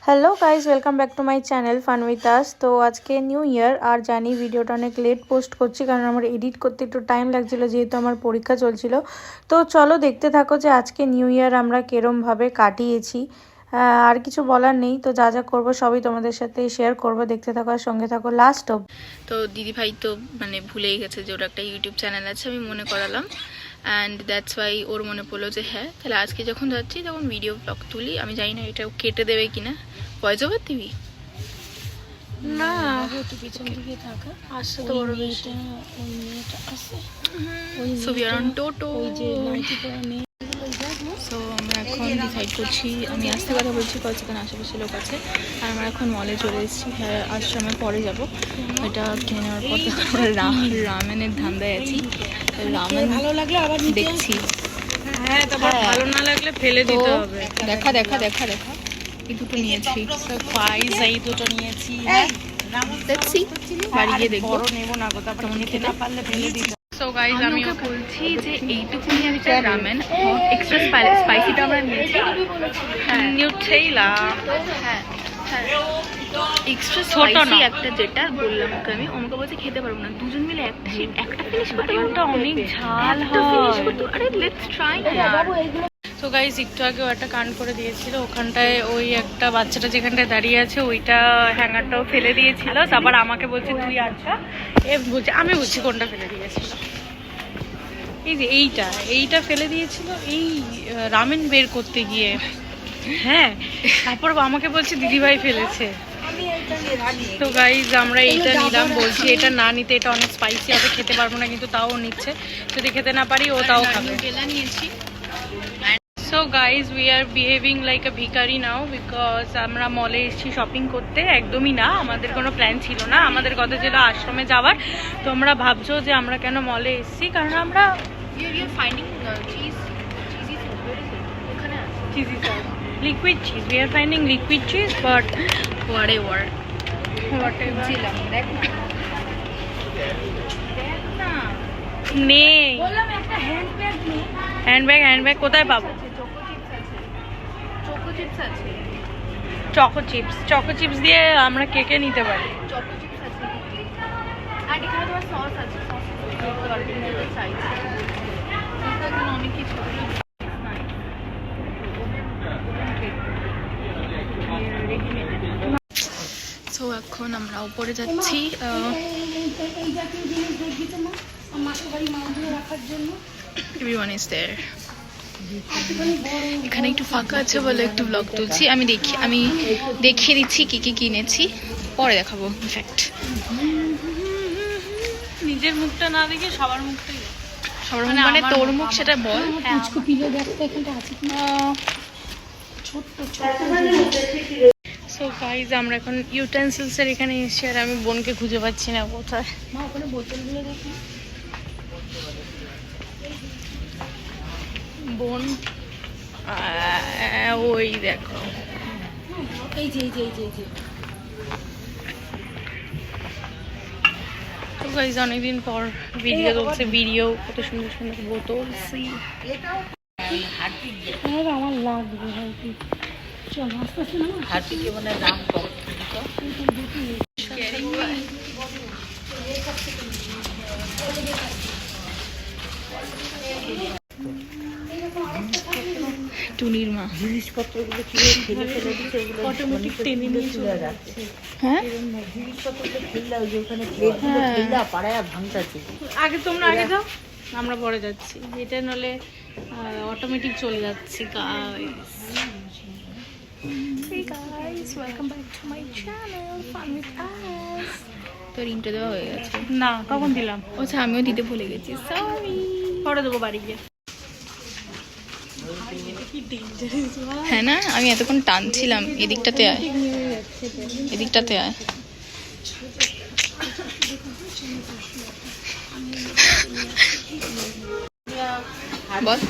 Hello guys, welcome back to my channel fun with us. তো আজকে new year, আর জানি ভিডিওটা অনেক লেট পোস্ট করছি কারণ আমার এডিট করতে একটু টাইম লাগছিলো যেহেতু আমার পরীক্ষা চলছিল। তো চলো দেখতে থাকো যে আজকে নিউ ইয়ার আমরা কেরমভাবে কাটিয়েছি। আর কিছু বলার নেই, তো যা যা করবো সবই তোমাদের সাথে শেয়ার করবো, দেখতে থাকো আর সঙ্গে থাকো লাস্ট অব। তো দিদিভাই তো মানে ভুলেই গেছে যে ওর একটা ইউটিউব চ্যানেল আছে, আমি মনে করালাম। অ্যান্ড দ্যাটস ওয়াই ওর মনে পড়লো যে হ্যাঁ তাহলে আজকে যখন যাচ্ছি তখন ভিডিও ব্লগ তুলি। আমি জানি না এটা কেটে দেবে কিনা, ভয়েস ওভার দিবি না একটু পিছন দিকে থাকা আসছে তো বড় বেশি। So we are on toto. So আমরা এখন ডিসাইড করছি, আমি আসতে কথা বলছি কয়েকজন আশেপাশে লোক আছে, আর আমরা এখন মলে চলে এসেছি। হ্যাঁ আশ্রমে পরে যাব, এটা কিনে নেওয়ার পর আমরা রামেনের ধান্দায় আছি। রামেন ভালো লাগলে আবার দেখছি। হ্যাঁ, তারপর ভালো না লাগলে ফেলে দিতে হবে। দেখা দেখা দেখা দেখা এই দুটো নিয়েছি, প্রাইস এই দুটো নিয়েছি। দেখছি বাড়ি গিয়ে দেখবো। বড় নেব না গো, তারপর নিতে না পারলে ফেলে দিতে। সো গাইজ আমি ওকে বলছি যে এইটুকুনি একটা রামেন এক্সট্রা স্পাইসিটা আমরা নিয়েছি। হ্যাঁ নিউটেলা হ্যাঁ হ্যাঁ এক্সট্রা স্পাইসি একটা, যেটা বললাম ওকে আমি, আমাকে বলছে খেতে পারবো না, দুজন মিলে একটা ফিনিশ করতে ওটা অনেক ঝাল ফিনিশ হয়। করতে। আরে লেটস ট্রাই। তো গাইজ একটু আগেও একটা কান করে দিয়েছিল, ওখানটায় ওই একটা বাচ্চাটা যেখানটায় দাঁড়িয়ে আছে ওইটা হ্যাঙ্গারটাও ফেলে দিয়েছিল। তারপর আমাকে বলছে তুই আচ্ছা, বলছে আমি বুঝছি কোনটা ফেলে দিয়েছিল। এই যে এইটা ফেলে দিয়েছিল এই রামেন বের করতে গিয়ে। হ্যাঁ, তারপর আমাকে বলছে দিদিভাই ফেলেছে। তো গাইজ আমরা এইটা নিলাম, বলছি এটা না নিতে, এটা অনেক স্পাইসি হবে, খেতে পারবো না, কিন্তু তাও নিচ্ছে। যদি খেতে না পারি ও তাও খাবে। নিয়েছি। So guys, we are behaving like a ভিখারি now because আমরা মলে এসেছি শপিং করতে। একদমই না, আমাদের কোনো প্ল্যান ছিল না, আমাদের কথা ছিল আশ্রমে যাওয়ার। তো আমরা ভাবছো যে আমরা কেন মলে এসেছি, কারণ আমরা liquid cheese, we are finding liquid cheese but whatever ছিলাম দেখ না নেই। হ্যান্ডব্যাগ কোথায় পাবো? চকো চিপস দিয়ে আমরা কেকে নিতে পারি। আর এখানে তোমার সস আছে, অনেক কিছু। সো এখন আমরা উপরে যাচ্ছি। Everyone is there. এখানে একটু ফাঁকা আছে বলে একটু ব্লগ তুলছি। আমি দেখিয়ে দিচ্ছি কি কি কিনেছি, পরে দেখাবো। ইনফ্যাক্ট নিজের মুখটা না দেখে সবার মুখটাই সবার মুখ মানে তোর মুখ, সেটা বল। সো গাইজ আমরা এখন ইউটেন্সিলস এর এখানে এসেছি, আর আমি বোনকে খুঁজে পাচ্ছি না কোথায়। ওখানে বোতলগুলো দেখি। বোন ওই দেখো, এই যে তো গাইজ অনেকদিন পর ভিডিও করছে, ভিডিও কত সুন্দর সুন্দর বোতল। আমার লাগবে টুনির মা জিনিসপত্রগুলো কিভাবে ফেলে ফেলে দিচ্ছে, এগুলো অটোমেটিক টেনে নিয়ে চলে যাচ্ছে। হ্যাঁ জিনিসপত্রগুলো ফেললে ওই যে ওখানে প্লেটগুলো ফেললে পাড়ায় ভাঙতাছে। আগে তোমরা আগে যাও, আমরা পরে যাচ্ছি। এটা নলে অটোমেটিক চলে যাচ্ছে। তোর ইন্টো দেওয়া হয়ে গেছে না, কখন দিলাম? আচ্ছা আমিও দিতে ভুলে গেছি, সরি। পরে দেবো বাড়ি গিয়ে। হ্যাঁ না, আমি এতক্ষণ টানছিলাম। এদিকটাতে আয়, এদিকটাতে আয়। বল।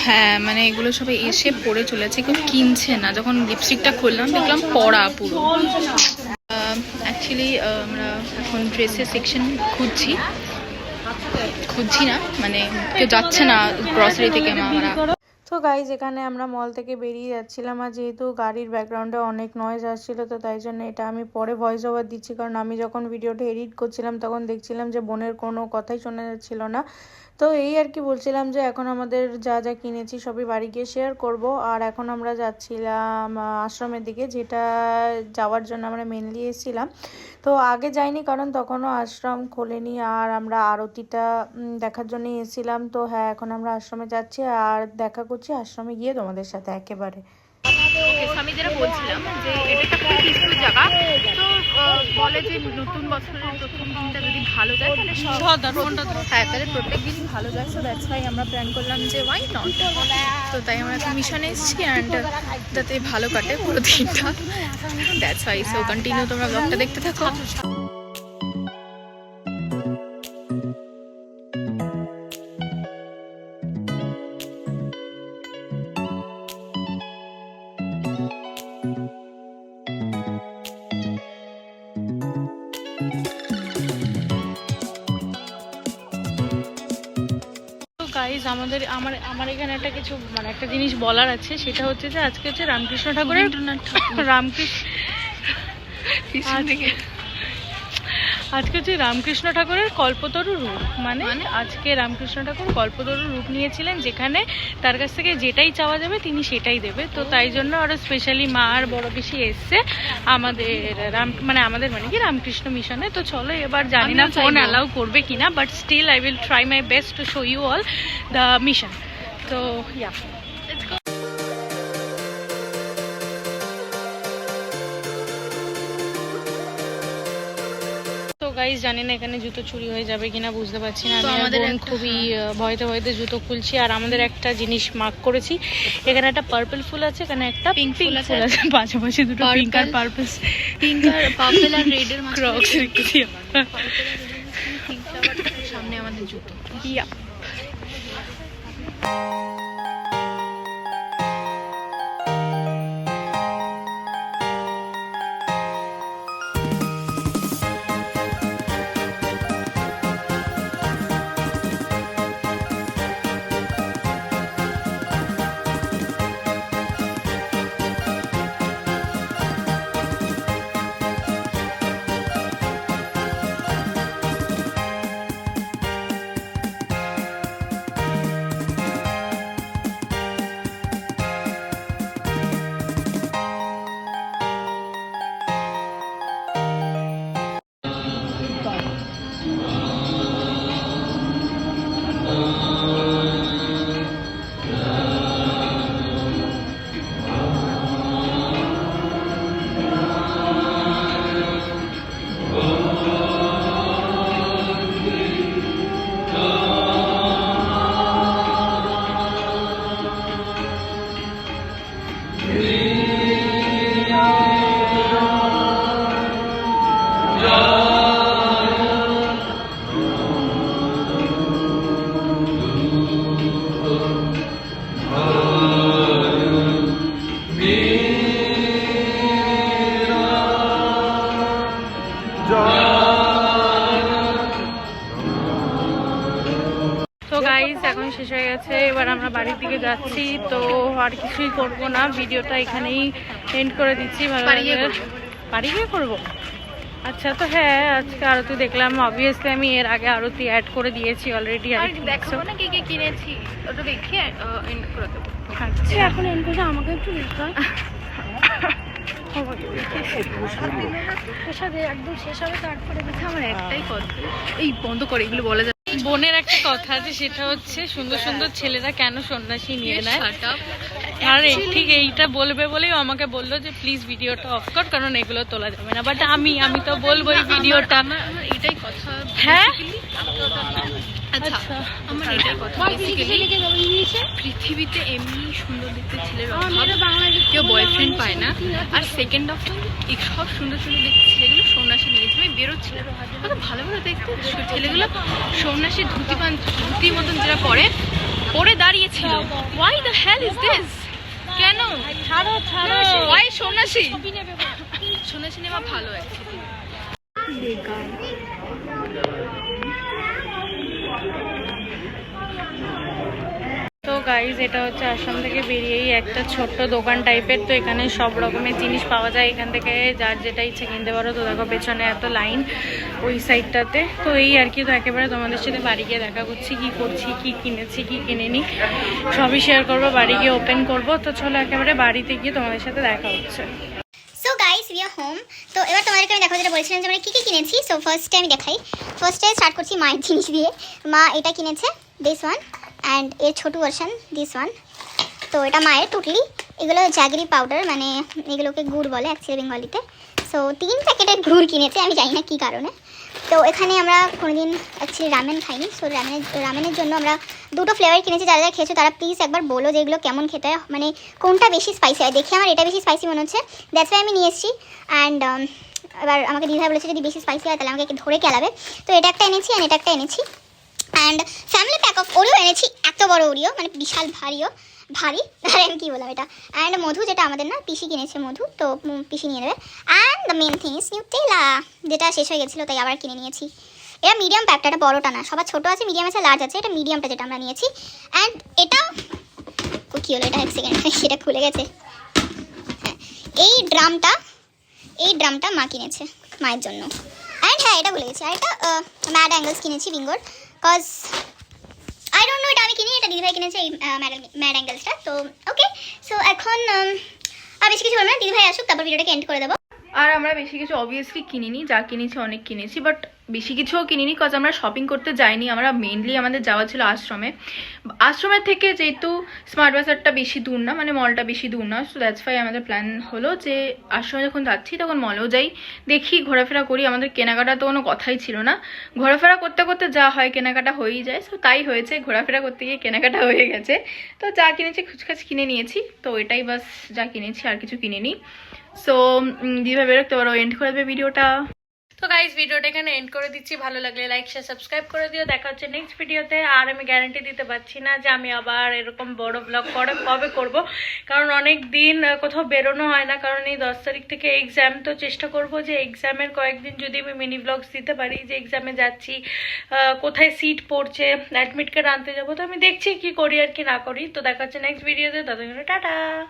হ্যাঁ মানে এগুলো সবাই এসে পড়ে চলেছে, কেউ কিনছে না। যখন লিপস্টিকটা খুললাম দেখলাম পড়া পুরো। অ্যাকচুয়ালি আমরা এখন ড্রেসের সেকশন খুঁজছি না, মানে কেউ যাচ্ছে না গ্রসারি থেকে আমরা। তো গাইজ এখানে আমরা মল থেকে বেরিয়ে যাচ্ছিলাম, আর যেহেতু গাড়ির ব্যাকগ্রাউন্ডে অনেক নয়েজ আসছিল, তো তাই জন্য এটা আমি পরে ভয়েস ওভার দিচ্ছি, কারণ আমি যখন ভিডিওটা এডিট করছিলাম তখন দেখছিলাম যে বোনের কোনো কথাই শোনা যাচ্ছিল না। তো এই আর কি বলছিলাম যে এখন আমাদের যা যা কিনেছি সবই বাড়ি গিয়ে শেয়ার করব। আর এখন আমরা যাচ্ছিলাম আশ্রমের দিকে, যেটা যাওয়ার জন্য আমরা মেনলি এসেছিলাম। তো আগে যাইনি কারণ তখনও আশ্রম খোলেনি, আর আমরা আরতিটা দেখার জন্যই এসেছিলাম। তো হ্যাঁ, এখন আমরা আশ্রমে যাচ্ছি আর দেখা করছি আশ্রমে গিয়ে তোমাদের সাথে একেবারে। আমি যেটা বলছিলাম যে এটা একটা খুব পিসফুল জায়গা। তো বলে যে নতুন বছরের প্রথম দিনটা যদি ভালো যায় তাহলে হ্যাঁ, তাহলে প্রত্যেক দিনই ভালো যায়। সো দ্যাটস ওয়াই আমরা প্ল্যান করলাম যে ওয়াই নট। তো তাই আমরা একটা মিশনে এসেছি অ্যান্ড যাতে ভালো কাটে পুরো দিনটা, দ্যাটস ওয়াই। সো কন্টিনিউ তোমরা ব্লগটা দেখতে থাকো। গাইজ আমার এখানে একটা কিছু মানে একটা জিনিস বলার আছে, সেটা হচ্ছে যে আজকে হচ্ছে রামকৃষ্ণ ঠাকুরের আজকে হচ্ছে রামকৃষ্ণ ঠাকুরের কল্পতরু রূপ, মানে আজকে রামকৃষ্ণ ঠাকুর কল্পতরু রূপ নিয়েছিলেন, যেখানে তার কাছ থেকে যেটাই চাওয়া যাবে তিনি সেটাই দেবে। তো তাই জন্য আরো স্পেশালি মা আর বড় পিসি এসছে আমাদের আমাদের কি রামকৃষ্ণ মিশনে। তো চলো এবার জানি না ফোন অ্যালাউ করবে কিনা, but still I will try my best to show you all the mission. তো ইয়া, লেটস গো। গাইস জানি না এখানে জুতো চুরি হয়ে যাবে কিনা, বুঝতে পারছি না। আমাদের খুবই ভয়তে ভয়তে জুতো খুলছি। আর আমাদের একটা জিনিস মার্ক করেছি, এখানে একটা পার্পল ফুল আছে, এখানে একটা পিঙ্ক ফুল আছে, পাশাপাশি দুটো পিঙ্ক আর পার্পল আর রেড এর ক্রক্স রেখেছি সামনে আমাদের জুতো। ইয়া, এখন শেষ হয়ে গেছে, এবার আমরা বাড়ির দিকে যাচ্ছি। তো আর কিছুই করবো না, ভিডিওটা এখানেই এন্ড করে দিচ্ছি। ভালো লাগে বাড়ি গিয়ে করবো। আচ্ছা, তো হ্যাঁ আজকে আরতি দেখলাম, অবভিয়াসলি আমি এর আগে আরতি অ্যাড করে দিয়েছি অলরেডি। আর দেখাবো না কি কি কিনেছি, ওটা দেখে এন্ড করে দেবো। আচ্ছা, এখন এন্ড করে আমাকে একটু দেখতে হয়। একদম শেষ হবে তারপরে দেখে। আমার একটাই কথা, এই বন্ধ করে এগুলো বলা যায়। বোনের একটা কথা আছে, সেটা হচ্ছে সুন্দর সুন্দর ছেলেরা কেন সন্ন্যাসী নিয়ে নেয়। আর ঠিক এইটা বলবে বলেই আমাকে বললো যে প্লিজ ভিডিওটা অফ কর, কারণ এগুলো তোলা যাবে না। বাট আমি তো বলবোই ভিডিওটা। এটাই কথা। হ্যাঁ, আচ্ছা, আমার এটাই কথা। পৃথিবীতে এমনি সুন্দর দেখতে ছেলের কেউ বয়ফ্রেন্ড পায় না। আর সেকেন্ড অফ অল, এই সব সুন্দর সুন্দর দেখতে ছেলেগুলো সন্ন্যাসী নিয়েছে। আমি বেরোচ্ছিলাম, কত ভালো ভালো দেখতে ছেলেগুলো সন্ন্যাসী ধুতির মতন যেটা পরে দাঁড়িয়েছিল। Why the hell is this? কেন ওয়াই সন্ন্যাসী নেওয়া ভালো আছে। তো গাইজ এটা হচ্ছে আসাম থেকে বেরিয়েই একটা ছোট্ট দোকান টাইপের। তো এখানে সব রকমের জিনিস পাওয়া যায়, এখান থেকে যার যেটা ইচ্ছে কিনতে পারো। তো দেখো পেছনে এত লাইন ওই সাইডটাতে। তো এই আর কি, তো একেবারে তোমাদের সাথে বাড়ি গিয়ে দেখা করছি, কি করছি, কি কিনেছি, কি কিনেনি সবই শেয়ার করবো, বাড়ি গিয়ে ওপেন করবো। তো চলো একেবারে বাড়িতে গিয়ে তোমাদের সাথে দেখা হচ্ছে। So guys we are home. তো এবার তোমাদেরকে আমি দেখাবো যেটা বলেছিলাম যে আমরা কী কী কিনেছি। সো ফার্স্টে আমি দেখাই, ফার্স্টে স্টার্ট করছি মায়ের জিনিস দিয়ে। মা এটা কিনেছে, দিস ওয়ান, অ্যান্ড এর ছোটো ভার্সন দিস ওয়ান। তো এটা মায়ের টুটলি, এগুলো জাগরি পাউডার, মানে এগুলোকে গুড় বলে অ্যাকচুয়ালি বেঙ্গলিতে। সো 3 প্যাকেটের গুড় কিনেছে, আমি জানি না কী কারণে। তো এখানে আমরা কোনোদিন অ্যাকচুয়ালি রামেন খাইনি। সো রামেনের জন্য আমরা 2টো ফ্লেভার কিনেছি। যারা যারা খেয়েছো তারা প্লিজ একবার বলো যে এগুলো কেমন খেতে হয়, মানে কোনটা বেশি স্পাইসি হয়। দেখি আমার এটা বেশি স্পাইসি মনে হচ্ছে, দ্যাটস ওয়াই আমি নিয়ে এসেছি। অ্যান্ড এবার আমাকে দিদিভাই বলেছে যদি বেশি স্পাইসি হয় তাহলে আমাকে ধরে খেলাবে। তো এটা একটা এনেছি, অ্যান্ড এটা একটা এনেছি। And family pack of Oreo এনেছি, এত বড় ওরিও, মানে বিশাল ভারী, আর আমি কী বললাম এটা। অ্যান্ড মধু, যেটা আমাদের না পিসি কিনেছে মধু, তো পিসি নিয়ে নেবে। And the main thing is Nutella, যেটা শেষ হয়ে গেছিলো তাই আবার কিনে নিয়েছি। এটা মিডিয়াম প্যাকটা, এটা বড়টা না, সবার ছোটো আছে, মিডিয়াম আছে, লার্জ আছে, এটা মিডিয়ামটা যেটা আমরা নিয়েছি। অ্যান্ড এটা কী হলো, এটা 1 সেকেন্ড সেটা খুলে গেছে। হ্যাঁ, এই ড্রামটা মা কিনেছে মায়ের জন্য। অ্যান্ড হ্যাঁ, এটা ভুলে গেছি, আর এটা ম্যাড অ্যাঙ্গেলস কিনেছি বিঙ্গোর, কজ আই ডোন্ট নো এটা আমি কিনি, এটা দিদিভাই কিনেছে এই ম্যাড অ্যাঙ্গেলসটা। তো ওকে, সো এখন আর বেশি কিছু বলবো না, দিদিভাই আসুক তারপর ভিডিওটাকে এন্ড করে দেবো। আর আমরা বেশি কিছু অবভিয়াসলি কিনিনি, যা কিনেছি অনেক কিনেছি, বাট বেশি কিছুও কিনিনি কজ আমরা শপিং করতে যাইনি। আমরা মেনলি আমাদের যাওয়া ছিল আশ্রমের থেকে, যেহেতু স্মার্ট বাজারটা বেশি দূর না, মানে মলটা বেশি দূর না, সো দ্যাটস ওয়াই আমাদের প্ল্যান হলো যে আশ্রমে যখন যাচ্ছি তখন মলেও যাই, দেখি ঘোরাফেরা করি। আমাদের কেনাকাটা তো কোনো কথাই ছিল না, ঘোরাফেরা করতে করতে যা হয় কেনাকাটা হয়েই যায়। সো তাই হয়েছে, ঘোরাফেরা করতে গিয়ে কেনাকাটা হয়ে গেছে। তো যা কিনেছি খুচখাচ কিনে নিয়েছি, তো এটাই বাস যা কিনেছি, আর কিছু কিনিনি। সো দিদিভাই বেরোতে পারো, এন্ড করে দেবে ভিডিওটা। তো গাইজ ভিডিওটা এখানে এন্ড করে দিচ্ছি, ভালো লাগলে লাইক শেয়ার সাবস্ক্রাইব করে দিও। দেখা হচ্ছে নেক্সট ভিডিওতে। আর আমি গ্যারান্টি দিতে পারছি না যে আমি আবার এরকম বড় ব্লগ কবে করব, কারণ অনেক দিন কোথাও বেরোনো হয় না, কারণ এই 10 তারিখ থেকে এক্সাম। তো চেষ্টা করব যে এক্সামের কয়েকদিন যদি আমি মিনি ব্লগস দিতে পারি, যে এক্সামে যাচ্ছি, কোথায় সিট পড়ছে, অ্যাডমিট কার্ড আনতে যাবো। তো আমি দেখছি কি করি আর কি না করি। তো দেখা হচ্ছে নেক্সট ভিডিওতে, ততক্ষণ টাটা।